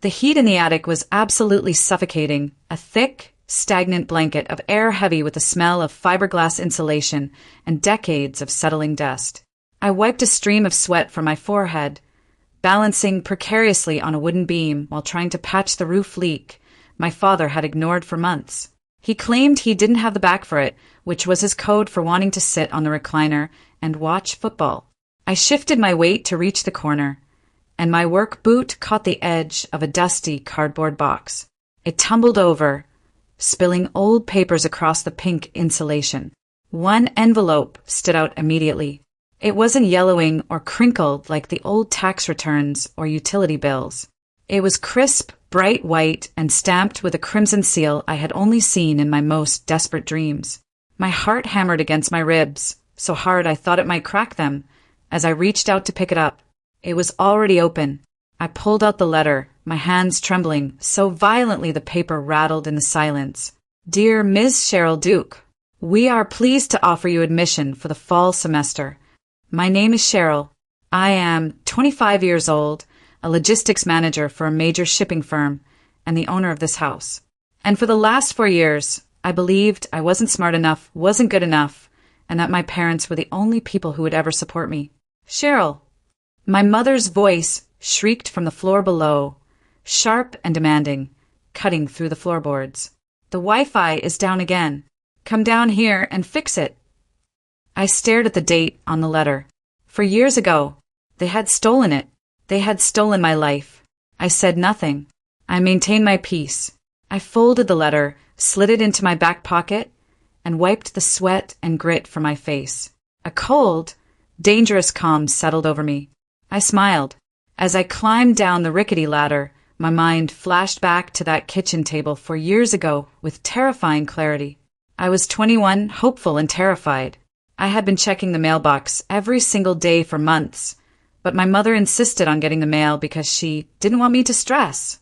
The heat in the attic was absolutely suffocating, a thick, stagnant blanket of air heavy with the smell of fiberglass insulation and decades of settling dust. I wiped a stream of sweat from my forehead, balancing precariously on a wooden beam while trying to patch the roof leak my father had ignored for months. He claimed he didn't have the back for it, which was his code for wanting to sit on the recliner and watch football. I shifted my weight to reach the corner, and my work boot caught the edge of a dusty cardboard box. It tumbled over, spilling old papers across the pink insulation. One envelope stood out immediately. It wasn't yellowing or crinkled like the old tax returns or utility bills. It was crisp, bright white, and stamped with a crimson seal I had only seen in my most desperate dreams. My heart hammered against my ribs, so hard I thought it might crack them, as I reached out to pick it up. It was already open. I pulled out the letter, my hands trembling so violently the paper rattled in the silence. Dear Ms. Cheryl Duke, we are pleased to offer you admission for the fall semester. My name is Cheryl. I am 25 years old, a logistics manager for a major shipping firm, and the owner of this house. And for the last 4 years, I believed I wasn't smart enough, wasn't good enough, and that my parents were the only people who would ever support me. Cheryl. My mother's voice shrieked from the floor below, sharp and demanding, cutting through the floorboards. The Wi-Fi is down again. Come down here and fix it. I stared at the date on the letter. For years ago, they had stolen it. They had stolen my life. I said nothing. I maintained my peace. I folded the letter, slid it into my back pocket, and wiped the sweat and grit from my face. A cold, dangerous calm settled over me. I smiled. As I climbed down the rickety ladder, my mind flashed back to that kitchen table 4 years ago with terrifying clarity. I was 21, hopeful and terrified. I had been checking the mailbox every single day for months, but my mother insisted on getting the mail because she didn't want me to stress.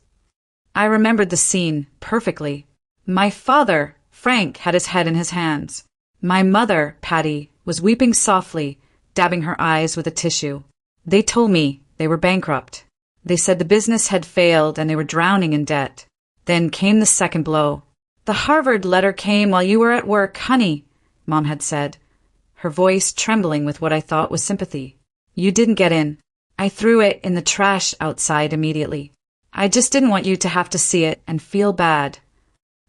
I remembered the scene perfectly. My father, Frank, had his head in his hands. My mother, Patty, was weeping softly, dabbing her eyes with a tissue. They told me they were bankrupt. They said the business had failed and they were drowning in debt. Then came the second blow. The Harvard letter came while you were at work, honey, Mom had said, her voice trembling with what I thought was sympathy. You didn't get in. I threw it in the trash outside immediately. I just didn't want you to have to see it and feel bad.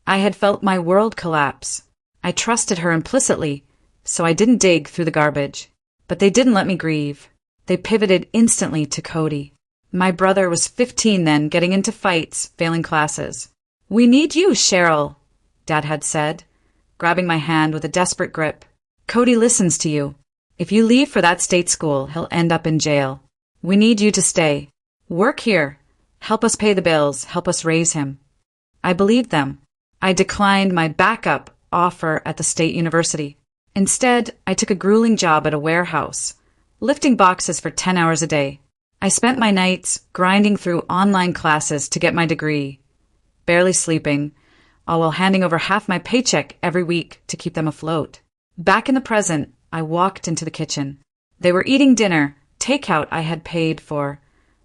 I had felt my world collapse. I trusted her implicitly, so I didn't dig through the garbage. But they didn't let me grieve. They pivoted instantly to Cody. My brother was 15 then, getting into fights, failing classes. We need you, Cheryl, Dad had said, grabbing my hand with a desperate grip. Cody listens to you. If you leave for that state school, he'll end up in jail. We need you to stay. Work here. Help us pay the bills. Help us raise him. I believed them. I declined my backup offer at the state university. Instead, I took a grueling job at a warehouse, lifting boxes for 10 hours a day. I spent my nights grinding through online classes to get my degree, barely sleeping, all while handing over half my paycheck every week to keep them afloat. Back in the present, I walked into the kitchen. They were eating dinner, takeout I had paid for,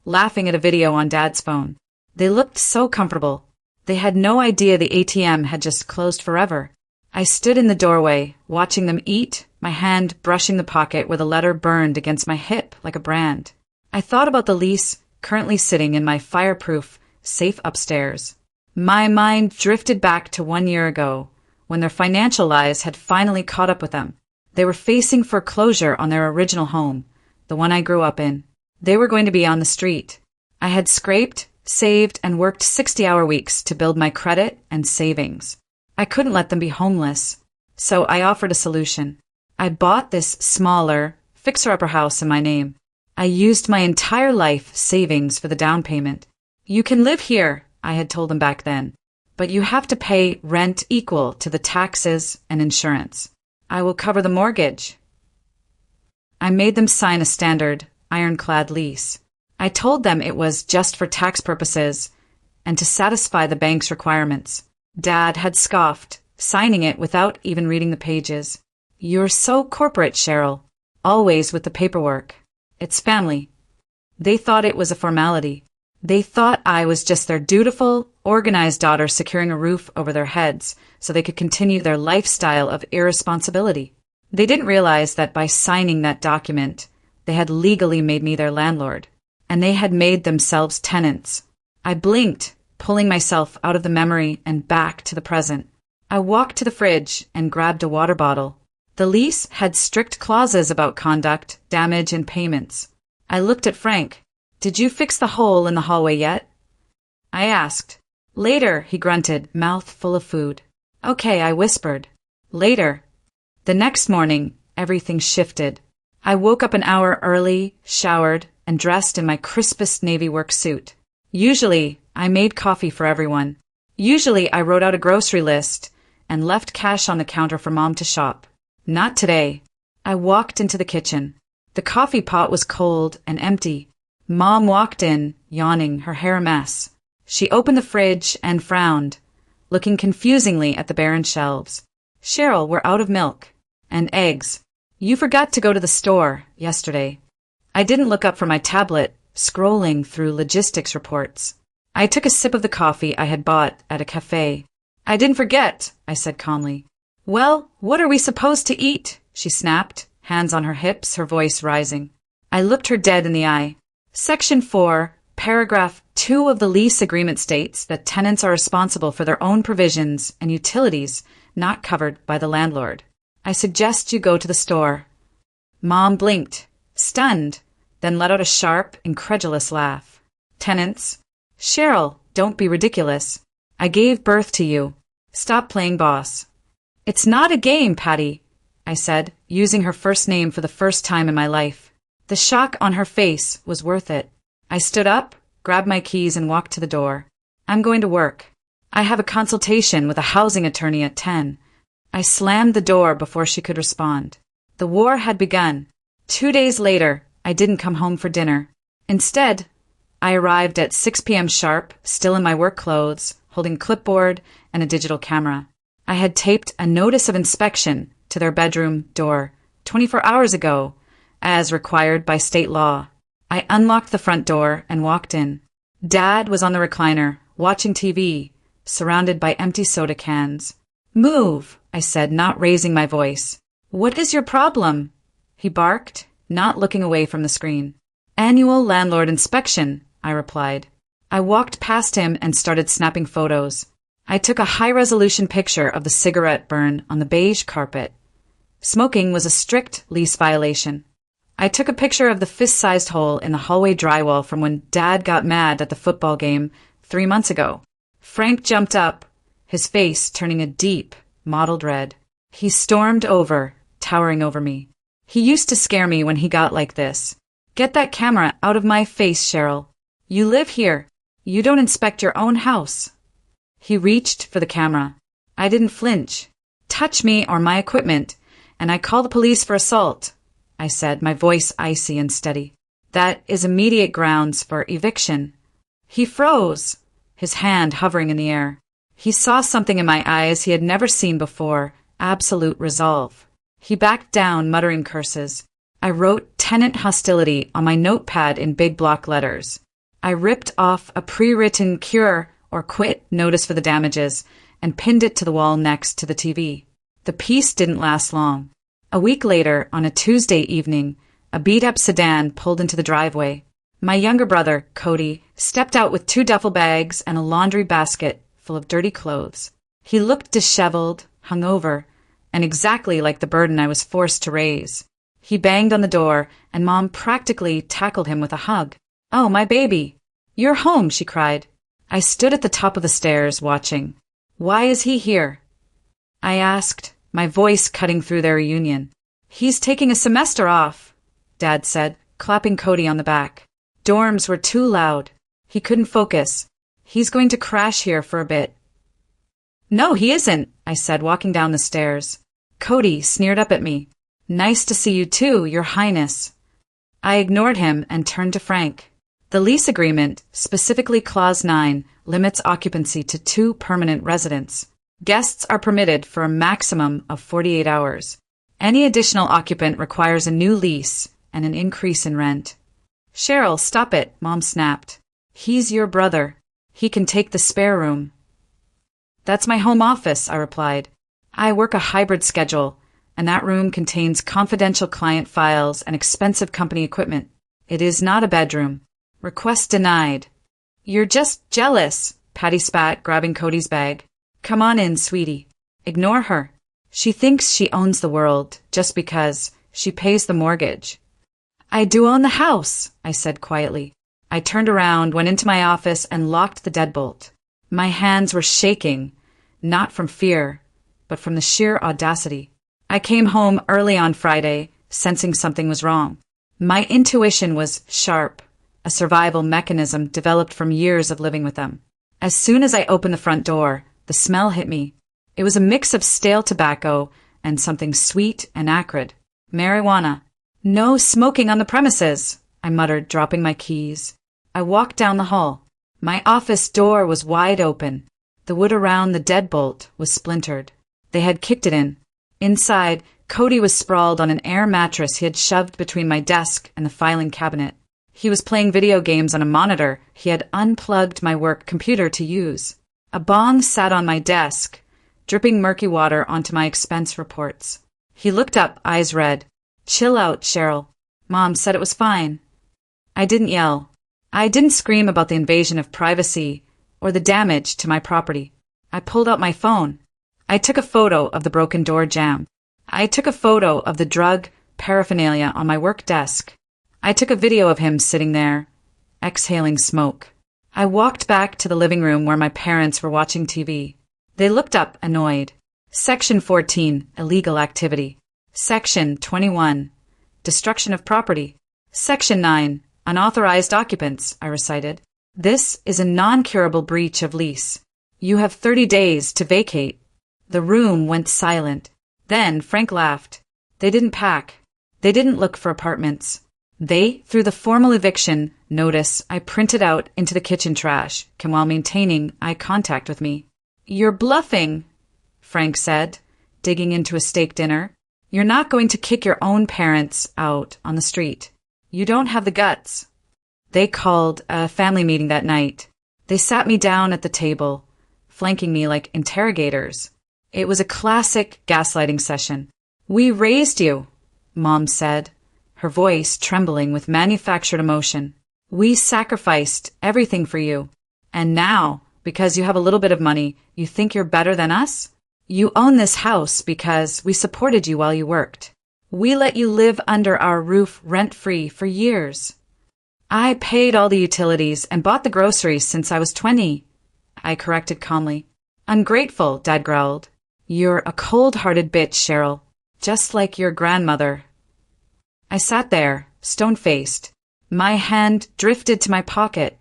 laughing at a video on Dad's phone. They looked so comfortable. They had no idea the ATM had just closed forever. I stood in the doorway, watching them eat, my hand brushing the pocket where the letter burned against my hip like a brand. I thought about the lease currently sitting in my fireproof safe upstairs. My mind drifted back to 1 year ago, when their financial lies had finally caught up with them. They were facing foreclosure on their original home, the one I grew up in. They were going to be on the street. I had scraped, saved, and worked 60-hour weeks to build my credit and savings. I couldn't let them be homeless, so I offered a solution. I bought this smaller, fixer-upper house in my name. I used my entire life savings for the down payment. You can live here, I had told them back then, but you have to pay rent equal to the taxes and insurance. I will cover the mortgage. I made them sign a standard, ironclad lease. I told them it was just for tax purposes and to satisfy the bank's requirements. Dad had scoffed, signing it without even reading the pages. You're so corporate, Cheryl. Always with the paperwork. It's family. They thought it was a formality. They thought I was just their dutiful, organized daughter securing a roof over their heads so they could continue their lifestyle of irresponsibility. They didn't realize that by signing that document, they had legally made me their landlord, and they had made themselves tenants. I blinked, pulling myself out of the memory and back to the present. I walked to the fridge and grabbed a water bottle. The lease had strict clauses about conduct, damage, and payments. I looked at Frank. "Did you fix the hole in the hallway yet?" I asked. "Later," he grunted, mouth full of food. "Okay," I whispered. "Later." The next morning, everything shifted. I woke up an hour early, showered, and dressed in my crispest navy work suit. Usually, I made coffee for everyone. Usually, I wrote out a grocery list and left cash on the counter for Mom to shop. Not today. I walked into the kitchen. The coffee pot was cold and empty. Mom walked in, yawning, her hair a mess. She opened the fridge and frowned, looking confusingly at the barren shelves. "Cheryl, we're out of milk. And eggs. You forgot to go to the store yesterday." I didn't look up from my tablet, scrolling through logistics reports. I took a sip of the coffee I had bought at a cafe. "I didn't forget," I said calmly. "Well, what are we supposed to eat?" she snapped, hands on her hips, her voice rising. I looked her dead in the eye. Section 4, Paragraph 2 of the lease agreement states that tenants are responsible for their own provisions and utilities not covered by the landlord. I suggest you go to the store. Mom blinked, stunned, then let out a sharp, incredulous laugh. "Tenants? Cheryl, don't be ridiculous. I gave birth to you. Stop playing boss." "It's not a game, Patty," I said, using her first name for the first time in my life. The shock on her face was worth it. I stood up, grabbed my keys, and walked to the door. "I'm going to work. I have a consultation with a housing attorney at 10. I slammed the door before she could respond. The war had begun. 2 days later, I didn't come home for dinner. Instead, I arrived at 6 p.m. sharp, still in my work clothes, holding clipboard and a digital camera. I had taped a notice of inspection to their bedroom door 24 hours ago, as required by state law. I unlocked the front door and walked in. Dad was on the recliner, watching TV, surrounded by empty soda cans. "Move," I said, not raising my voice. "What is your problem?" He barked, not looking away from the screen. "Annual landlord inspection," I replied. I walked past him and started snapping photos. I took a high-resolution picture of the cigarette burn on the beige carpet. Smoking was a strict lease violation. I took a picture of the fist-sized hole in the hallway drywall from when Dad got mad at the football game 3 months ago. Frank jumped up, his face turning a deep, mottled red. He stormed over, towering over me. He used to scare me when he got like this. "Get that camera out of my face, Cheryl. You live here. You don't inspect your own house." He reached for the camera. I didn't flinch. "Touch me or my equipment, and I call the police for assault," I said, my voice icy and steady. "That is immediate grounds for eviction." He froze, his hand hovering in the air. He saw something in my eyes he had never seen before, absolute resolve. He backed down, muttering curses. I wrote tenant hostility on my notepad in big block letters. I ripped off a pre-written cure or quit notice for the damages and pinned it to the wall next to the TV. The peace didn't last long. A week later, on a Tuesday evening, a beat-up sedan pulled into the driveway. My younger brother, Cody, stepped out with 2 duffel bags and a laundry basket full of dirty clothes. He looked disheveled, hungover, and exactly like the burden I was forced to raise. He banged on the door, and Mom practically tackled him with a hug. "Oh, my baby. You're home," she cried. I stood at the top of the stairs, watching. "Why is he here?" I asked, my voice cutting through their reunion. "He's taking a semester off," Dad said, clapping Cody on the back. "Dorms were too loud. He couldn't focus. He's going to crash here for a bit." "No, he isn't," I said, walking down the stairs. Cody sneered up at me. "Nice to see you too, Your Highness." I ignored him and turned to Frank. The lease agreement, specifically Clause 9, limits occupancy to 2 permanent residents. Guests are permitted for a maximum of 48 hours. Any additional occupant requires a new lease and an increase in rent. "Cheryl, stop it," Mom snapped. He's your brother. He can take the spare room. That's my home office, I replied. I work a hybrid schedule, and that room contains confidential client files and expensive company equipment. It is not a bedroom. Request denied. You're just jealous, Patty spat, grabbing Cody's bag. Come on in, sweetie. Ignore her. She thinks she owns the world just because she pays the mortgage. I do own the house, I said quietly. I turned around, went into my office, and locked the deadbolt. My hands were shaking, not from fear, but from the sheer audacity. I came home early on Friday, sensing something was wrong. My intuition was sharp, a survival mechanism developed from years of living with them. As soon as I opened the front door, the smell hit me. It was a mix of stale tobacco and something sweet and acrid. Marijuana. No smoking on the premises, I muttered, dropping my keys. I walked down the hall. My office door was wide open. The wood around the deadbolt was splintered. They had kicked it in. Inside, Cody was sprawled on an air mattress he had shoved between my desk and the filing cabinet. He was playing video games on a monitor he had unplugged my work computer to use. A bong sat on my desk, dripping murky water onto my expense reports. He looked up, eyes red. Chill out, Cheryl. Mom said it was fine. I didn't yell. I didn't scream about the invasion of privacy or the damage to my property. I pulled out my phone. I took a photo of the broken door jamb. I took a photo of the drug paraphernalia on my work desk. I took a video of him sitting there, exhaling smoke. I walked back to the living room where my parents were watching TV. They looked up, annoyed. Section 14, illegal activity. Section 21, destruction of property. Section 9, unauthorized occupants, I recited. This is a non-curable breach of lease. You have 30 days to vacate. The room went silent. Then Frank laughed. They didn't pack. They didn't look for apartments. They threw the formal eviction notice I printed out into the kitchen trash, while maintaining eye contact with me. You're bluffing, Frank said, digging into a steak dinner. You're not going to kick your own parents out on the street. You don't have the guts. They called a family meeting that night. They sat me down at the table, flanking me like interrogators. It was a classic gaslighting session. We raised you, Mom said, her voice trembling with manufactured emotion. We sacrificed everything for you. And now, because you have a little bit of money, you think you're better than us? You own this house because we supported you while you worked. We let you live under our roof rent-free for years. I paid all the utilities and bought the groceries since I was 20, I corrected calmly. Ungrateful, Dad growled. You're a cold-hearted bitch, Cheryl, just like your grandmother. I sat there, stone-faced. My hand drifted to my pocket,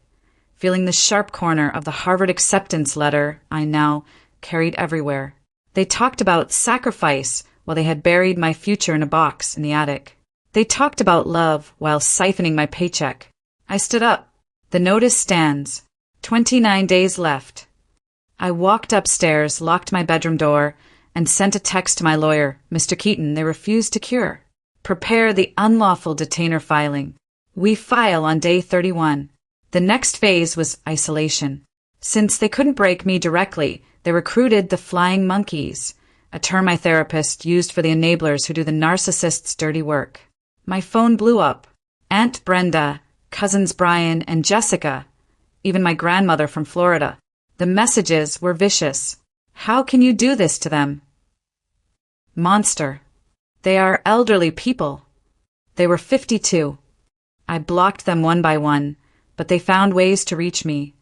feeling the sharp corner of the Harvard acceptance letter I now carried everywhere. They talked about sacrifice while they had buried my future in a box in the attic. They talked about love while siphoning my paycheck. I stood up. The notice stands. 29 days left. I walked upstairs, locked my bedroom door, and sent a text to my lawyer, Mr. Keaton. They refused to cure. Prepare the unlawful detainer filing. We file on day 31. The next phase was isolation. Since they couldn't break me directly, they recruited the flying monkeys, a term my therapist used for the enablers who do the narcissist's dirty work. My phone blew up. Aunt Brenda, cousins Brian and Jessica, even my grandmother from Florida. The messages were vicious. How can you do this to them? Monster. They are elderly people. They were 52. I blocked them one by one, but they found ways to reach me.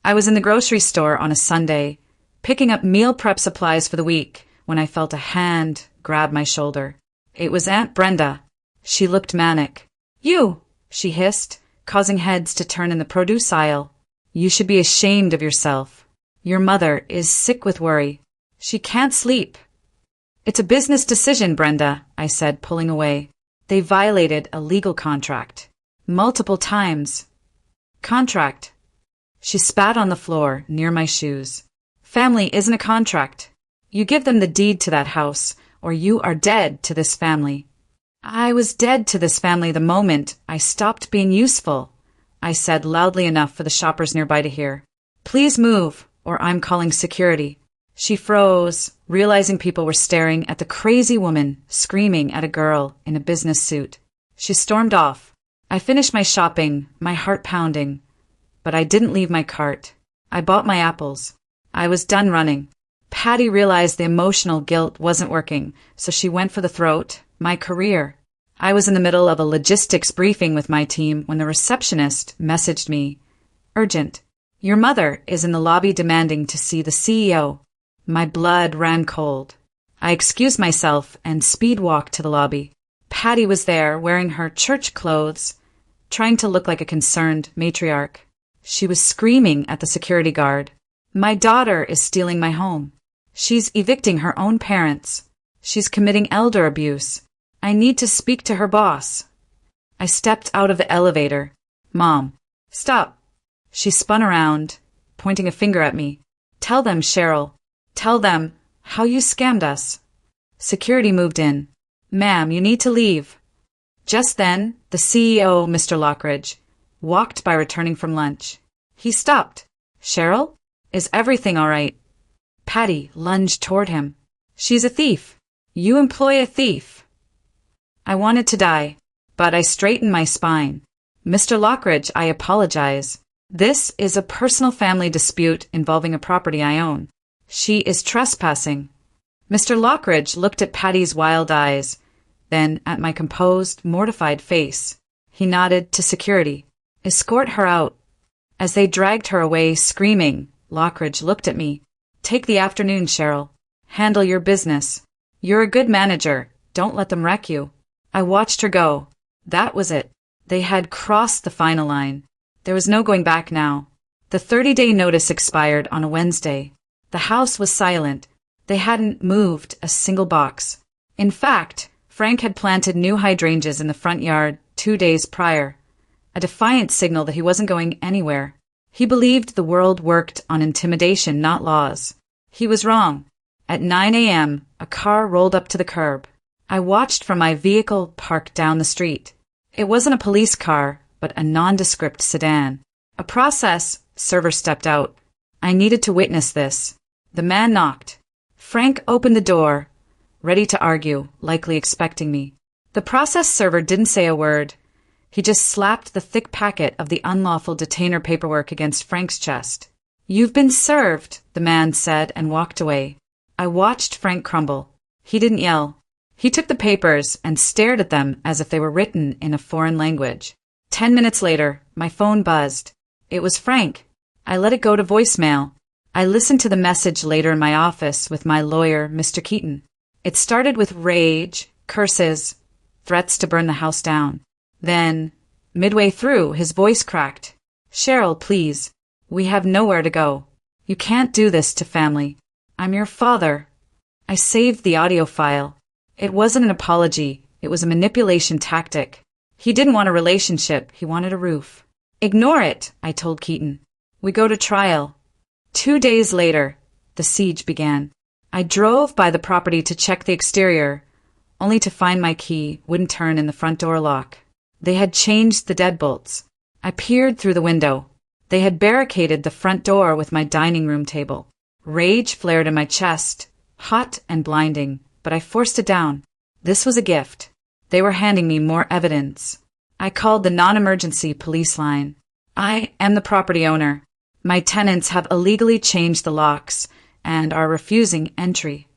I was in the grocery store on a Sunday, picking up meal prep supplies for the week, when I felt a hand grab my shoulder. It was Aunt Brenda. She looked manic. You, she hissed, causing heads to turn in the produce aisle. You should be ashamed of yourself. Your mother is sick with worry. She can't sleep. It's a business decision, Brenda, I said, pulling away. They violated a legal contract. Multiple times. Contract. She spat on the floor near my shoes. Family isn't a contract. You give them the deed to that house, or you are dead to this family. I was dead to this family the moment I stopped being useful. I said loudly enough for the shoppers nearby to hear. Please move, or I'm calling security. She froze, realizing people were staring at the crazy woman screaming at a girl in a business suit. She stormed off. I finished my shopping, my heart pounding. But I didn't leave my cart. I bought my apples. I was done running. Patty realized the emotional guilt wasn't working, so she went for the throat, my career. I was in the middle of a logistics briefing with my team when the receptionist messaged me. Urgent. Your mother is in the lobby demanding to see the CEO. My blood ran cold. I excused myself and speed-walked to the lobby. Patty was there wearing her church clothes, trying to look like a concerned matriarch. She was screaming at the security guard. My daughter is stealing my home. She's evicting her own parents. She's committing elder abuse. I need to speak to her boss. I stepped out of the elevator. Mom, stop. She spun around, pointing a finger at me. Tell them, Cheryl. Tell them how you scammed us. Security moved in. Ma'am, you need to leave. Just then, the CEO, Mr. Lockridge, walked by returning from lunch. He stopped. Cheryl? Is everything all right? Patty lunged toward him. She's a thief. You employ a thief. I wanted to die, but I straightened my spine. Mr. Lockridge, I apologize. This is a personal family dispute involving a property I own. She is trespassing. Mr. Lockridge looked at Patty's wild eyes, then at my composed, mortified face. He nodded to security. Escort her out. As they dragged her away, screaming, Lockridge looked at me. Take the afternoon, Cheryl. Handle your business. You're a good manager. Don't let them wreck you. I watched her go. That was it. They had crossed the final line. There was no going back now. The 30-day notice expired on a Wednesday. The house was silent. They hadn't moved a single box. In fact, Frank had planted new hydrangeas in the front yard 2 days prior, a defiant signal that he wasn't going anywhere. He believed the world worked on intimidation, not laws. He was wrong. At 9 a.m., a car rolled up to the curb. I watched from my vehicle parked down the street. It wasn't a police car, but a nondescript sedan. A process server stepped out. I needed to witness this. The man knocked. Frank opened the door, ready to argue, likely expecting me. The process server didn't say a word. He just slapped the thick packet of the unlawful detainer paperwork against Frank's chest. You've been served, the man said and walked away. I watched Frank crumble. He didn't yell. He took the papers and stared at them as if they were written in a foreign language. 10 minutes later, my phone buzzed. It was Frank. I let it go to voicemail. I listened to the message later in my office with my lawyer, Mr. Keaton. It started with rage, curses, threats to burn the house down. Then, midway through, his voice cracked. Cheryl, please. We have nowhere to go. You can't do this to family. I'm your father. I saved the audio file. It wasn't an apology. It was a manipulation tactic. He didn't want a relationship. He wanted a roof. Ignore it, I told Keaton. We go to trial. 2 days later, the siege began. I drove by the property to check the exterior, only to find my key wouldn't turn in the front door lock. They had changed the deadbolts. I peered through the window. They had barricaded the front door with my dining room table. Rage flared in my chest, hot and blinding, but I forced it down. This was a gift. They were handing me more evidence. I called the non-emergency police line. I am the property owner. My tenants have illegally changed the locks and are refusing entry.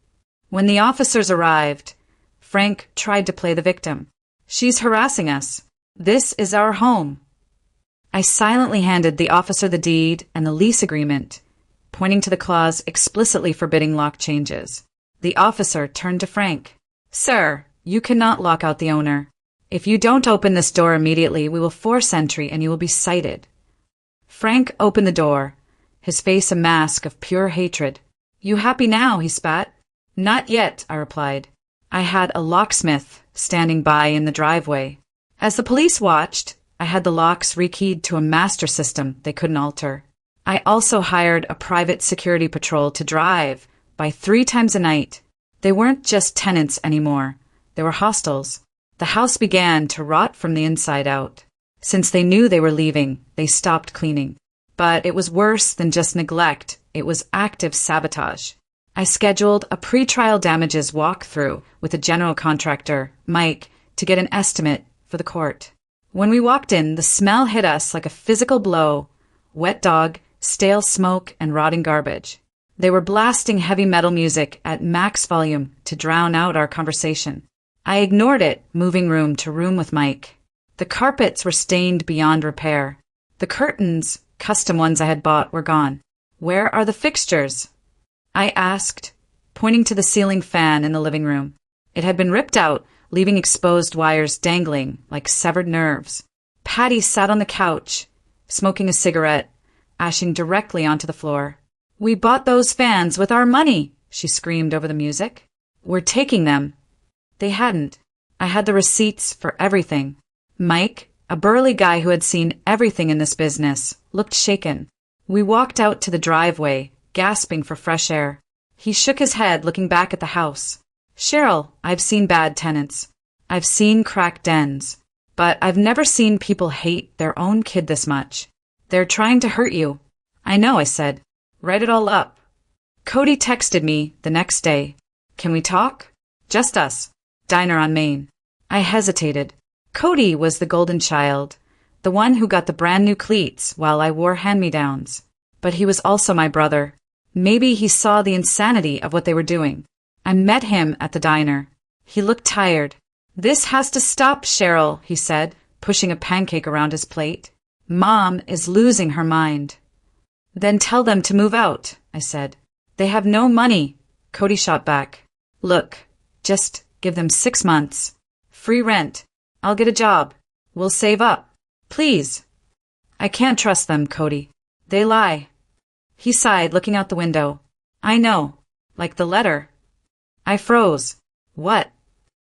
When the officers arrived, Frank tried to play the victim. She's harassing us. This is our home. I silently handed the officer the deed and the lease agreement, pointing to the clause explicitly forbidding lock changes. The officer turned to Frank. Sir, you cannot lock out the owner. If you don't open this door immediately, we will force entry and you will be cited. Frank opened the door, his face a mask of pure hatred. You happy now? He spat. Not yet, I replied. I had a locksmith standing by in the driveway. As the police watched, I had the locks rekeyed to a master system they couldn't alter. I also hired a private security patrol to drive by 3 times a night. They weren't just tenants anymore. They were hostiles. The house began to rot from the inside out. Since they knew they were leaving, they stopped cleaning. But it was worse than just neglect. It was active sabotage. I scheduled a pre-trial damages walkthrough with a general contractor, Mike, to get an estimate for the court. When we walked in, the smell hit us like a physical blow. Wet dog, stale smoke, and rotting garbage. They were blasting heavy metal music at max volume to drown out our conversation. I ignored it, moving room to room with Mike. The carpets were stained beyond repair. The curtains, custom ones I had bought, were gone. Where are the fixtures? I asked, pointing to the ceiling fan in the living room. It had been ripped out, leaving exposed wires dangling like severed nerves. Patty sat on the couch, smoking a cigarette, ashing directly onto the floor. "We bought those fans with our money," she screamed over the music. "We're taking them." They hadn't. I had the receipts for everything. Mike, a burly guy who had seen everything in this business, looked shaken. We walked out to the driveway, gasping for fresh air. He shook his head, looking back at the house. "Cheryl, I've seen bad tenants. I've seen cracked dens. But I've never seen people hate their own kid this much. They're trying to hurt you." "I know," I said. "Write it all up." Cody texted me the next day. "Can we talk?" "Just us. Diner on Main." I hesitated. Cody was the golden child, the one who got the brand new cleats while I wore hand-me-downs. But he was also my brother. Maybe he saw the insanity of what they were doing. I met him at the diner. He looked tired. "This has to stop, Cheryl," he said, pushing a pancake around his plate. "Mom is losing her mind." "Then tell them to move out," I said. "They have no money." Cody shot back. "Look, just give them 6 months. Free rent. I'll get a job. We'll save up. Please." "I can't trust them, Cody. They lie." He sighed, looking out the window. "I know. Like the letter." I froze. "What?"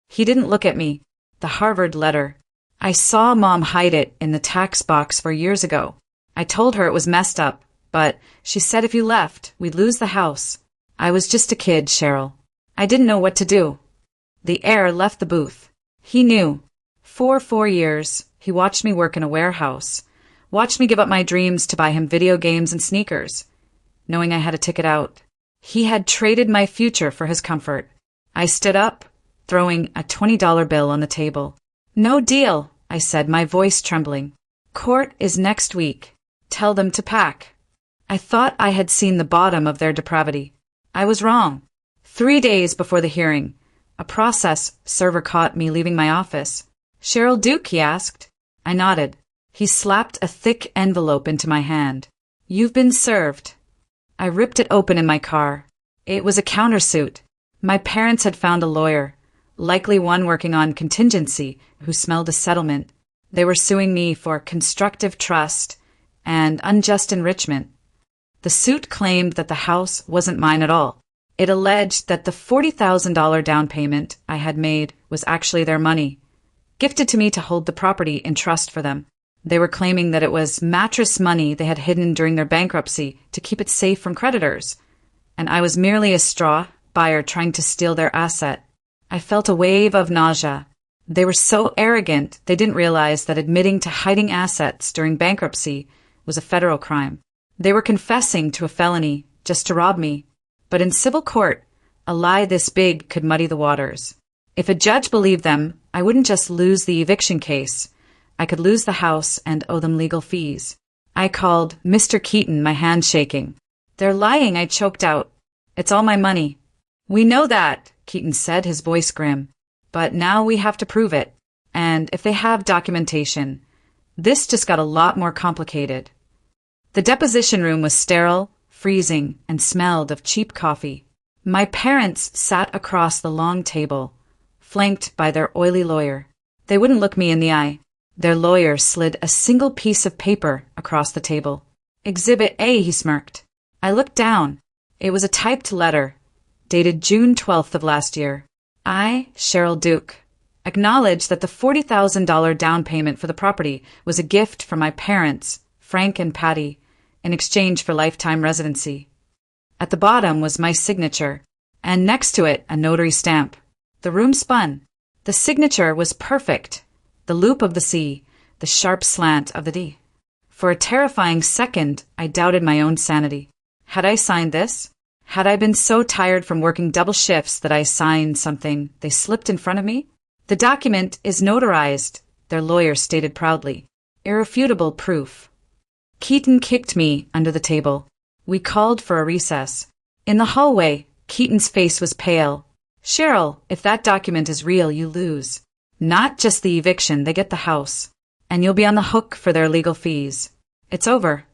He didn't look at me. "The Harvard letter. I saw Mom hide it in the tax box 4 years ago. I told her it was messed up, but she said if you left, we'd lose the house. I was just a kid, Cheryl. I didn't know what to do." The air left the booth. He knew. For 4 years, he watched me work in a warehouse, watched me give up my dreams to buy him video games and sneakers, knowing I had a ticket out. He had traded my future for his comfort. I stood up, throwing a $20 bill on the table. "No deal," I said, my voice trembling. "Court is next week. Tell them to pack." I thought I had seen the bottom of their depravity. I was wrong. 3 days before the hearing, a process server caught me leaving my office. "Cheryl Duke?" he asked. I nodded. He slapped a thick envelope into my hand. "You've been served." I ripped it open in my car. It was a countersuit. My parents had found a lawyer, likely one working on contingency, who smelled a settlement. They were suing me for constructive trust and unjust enrichment. The suit claimed that the house wasn't mine at all. It alleged that the $40,000 down payment I had made was actually their money, gifted to me to hold the property in trust for them. They were claiming that it was mattress money they had hidden during their bankruptcy to keep it safe from creditors, and I was merely a straw buyer trying to steal their asset. I felt a wave of nausea. They were so arrogant they didn't realize that admitting to hiding assets during bankruptcy was a federal crime. They were confessing to a felony just to rob me. But in civil court, a lie this big could muddy the waters. If a judge believed them, I wouldn't just lose the eviction case. I could lose the house and owe them legal fees. I called Mr. Keaton, my hand shaking. "They're lying," I choked out. "It's all my money." "We know that," Keaton said, his voice grim. "But now we have to prove it. And if they have documentation, this just got a lot more complicated." The deposition room was sterile, freezing, and smelled of cheap coffee. My parents sat across the long table, flanked by their oily lawyer. They wouldn't look me in the eye. Their lawyer slid a single piece of paper across the table. "Exhibit A," he smirked. I looked down. It was a typed letter, dated June 12th of last year. I, Cheryl Duke, acknowledge that the $40,000 down payment for the property was a gift from my parents, Frank and Patty, in exchange for lifetime residency. At the bottom was my signature, and next to it a notary stamp. The room spun. The signature was perfect. The loop of the C, the sharp slant of the D. For a terrifying second, I doubted my own sanity. Had I signed this? Had I been so tired from working double shifts that I signed something they slipped in front of me? The document is notarized, their lawyer stated proudly. Irrefutable proof. Keaton kicked me under the table. We called for a recess. In the hallway, Keaton's face was pale. Cheryl, if that document is real, you lose. Not just the eviction, they get the house. And you'll be on the hook for their legal fees. It's over.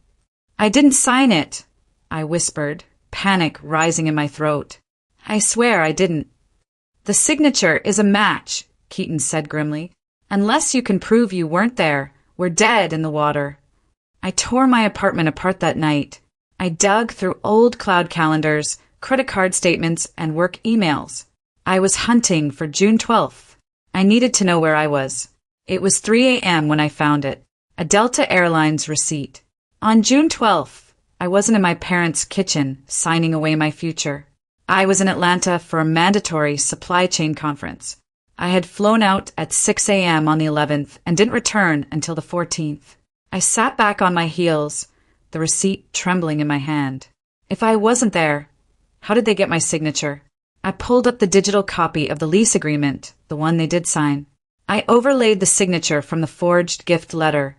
I didn't sign it, I whispered, panic rising in my throat. I swear I didn't. The signature is a match, Keaton said grimly. Unless you can prove you weren't there, we're dead in the water. I tore my apartment apart that night. I dug through old cloud calendars, credit card statements, and work emails. I was hunting for June 12th. I needed to know where I was. It was 3 a.m. when I found it. A Delta Airlines receipt. On June 12th, I wasn't in my parents' kitchen signing away my future. I was in Atlanta for a mandatory supply chain conference. I had flown out at 6 a.m. on the 11th and didn't return until the 14th. I sat back on my heels, the receipt trembling in my hand. If I wasn't there, how did they get my signature? I pulled up the digital copy of the lease agreement, the one they did sign. I overlaid the signature from the forged gift letter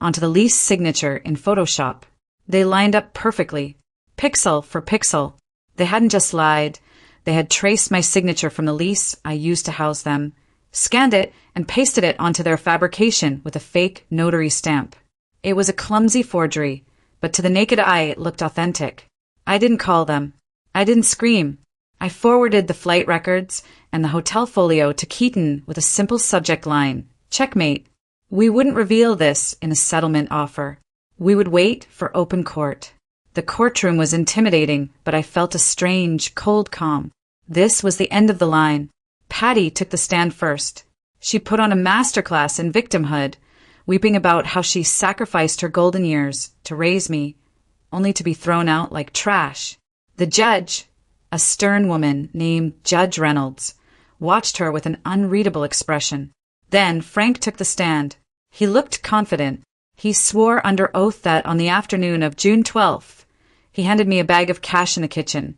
onto the lease signature in Photoshop. They lined up perfectly, pixel for pixel. They hadn't just lied. They had traced my signature from the lease I used to house them, scanned it, and pasted it onto their fabrication with a fake notary stamp. It was a clumsy forgery, but to the naked eye it looked authentic. I didn't call them. I didn't scream. I forwarded the flight records and the hotel folio to Keaton with a simple subject line, checkmate. We wouldn't reveal this in a settlement offer. We would wait for open court. The courtroom was intimidating, but I felt a strange, cold calm. This was the end of the line. Patty took the stand first. She put on a masterclass in victimhood, weeping about how she sacrificed her golden years to raise me, only to be thrown out like trash. The judge, a stern woman named Judge Reynolds, watched her with an unreadable expression. Then Frank took the stand. He looked confident. He swore under oath that on the afternoon of June 12th, he handed me a bag of cash in the kitchen,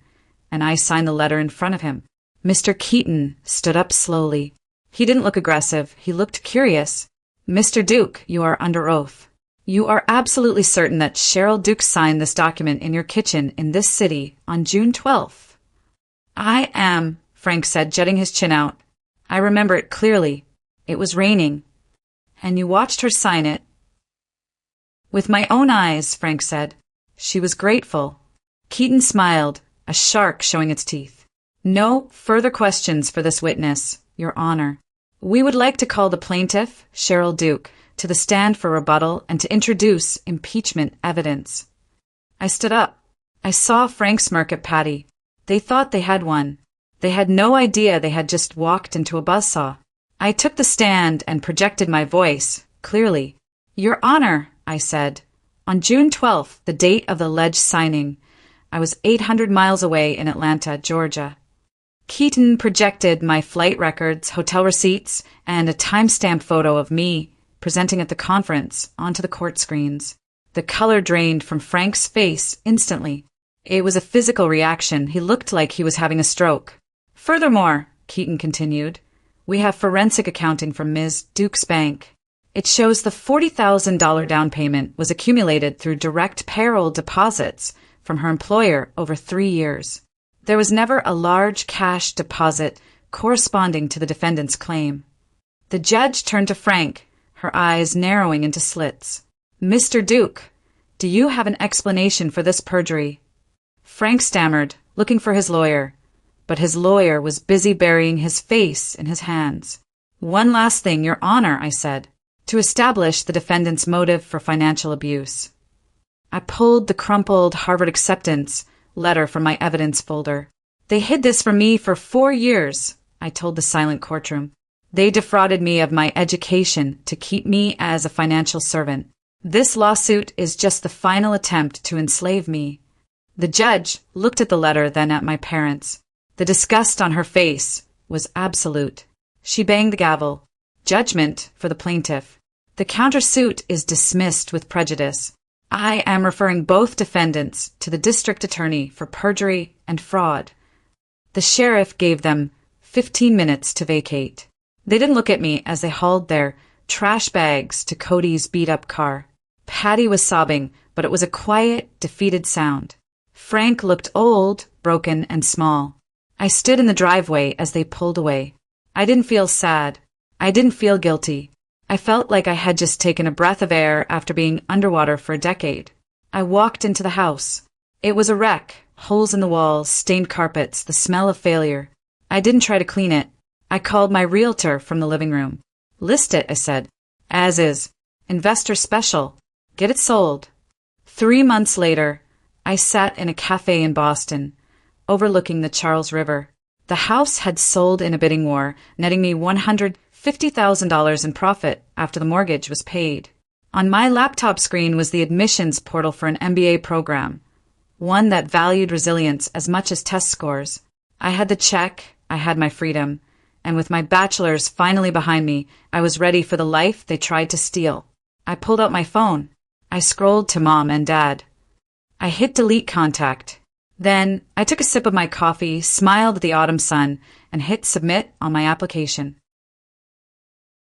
and I signed the letter in front of him. Mr. Keaton stood up slowly. He didn't look aggressive. He looked curious. Mr. Duke, you are under oath. You are absolutely certain that Cheryl Duke signed this document in your kitchen in this city on June 12th? I am, Frank said, jutting his chin out. I remember it clearly. It was raining. And you watched her sign it? With my own eyes, Frank said. She was grateful. Keaton smiled, a shark showing its teeth. No further questions for this witness, Your Honor. We would like to call the plaintiff, Cheryl Duke, to the stand for rebuttal and to introduce impeachment evidence. I stood up. I saw Frank smirk at Patty. They thought they had one. They had no idea they had just walked into a buzzsaw. I took the stand and projected my voice, clearly. Your Honor, I said. On June 12th, the date of the alleged signing, I was 800 miles away in Atlanta, Georgia. Keaton projected my flight records, hotel receipts, and a time-stamped photo of me presenting at the conference onto the court screens. The color drained from Frank's face instantly. It was a physical reaction. He looked like he was having a stroke. Furthermore, Keaton continued, we have forensic accounting from Ms. Duke's bank. It shows the $40,000 down payment was accumulated through direct payroll deposits from her employer over 3 years. There was never a large cash deposit corresponding to the defendant's claim. The judge turned to Frank, her eyes narrowing into slits. Mr. Duke, do you have an explanation for this perjury? Frank stammered, looking for his lawyer, but his lawyer was busy burying his face in his hands. One last thing, Your Honor, I said, to establish the defendant's motive for financial abuse. I pulled the crumpled Harvard acceptance letter from my evidence folder. They hid this from me for 4 years, I told the silent courtroom. They defrauded me of my education to keep me as a financial servant. This lawsuit is just the final attempt to enslave me. The judge looked at the letter, then at my parents. The disgust on her face was absolute. She banged the gavel. Judgment for the plaintiff. The countersuit is dismissed with prejudice. I am referring both defendants to the district attorney for perjury and fraud. The sheriff gave them 15 minutes to vacate. They didn't look at me as they hauled their trash bags to Cody's beat-up car. Patty was sobbing, but it was a quiet, defeated sound. Frank looked old, broken, and small. I stood in the driveway as they pulled away. I didn't feel sad. I didn't feel guilty. I felt like I had just taken a breath of air after being underwater for a decade. I walked into the house. It was a wreck, holes in the walls, stained carpets, the smell of failure. I didn't try to clean it. I called my realtor from the living room. List it, I said. As is. Investor special. Get it sold. 3 months later, I sat in a cafe in Boston, overlooking the Charles River. The house had sold in a bidding war, netting me $150,000 in profit after the mortgage was paid. On my laptop screen was the admissions portal for an MBA program, one that valued resilience as much as test scores. I had the check, I had my freedom, and with my bachelor's finally behind me, I was ready for the life they tried to steal. I pulled out my phone. I scrolled to Mom and Dad. I hit delete contact. Then I took a sip of my coffee, smiled at the autumn sun, and hit submit on my application.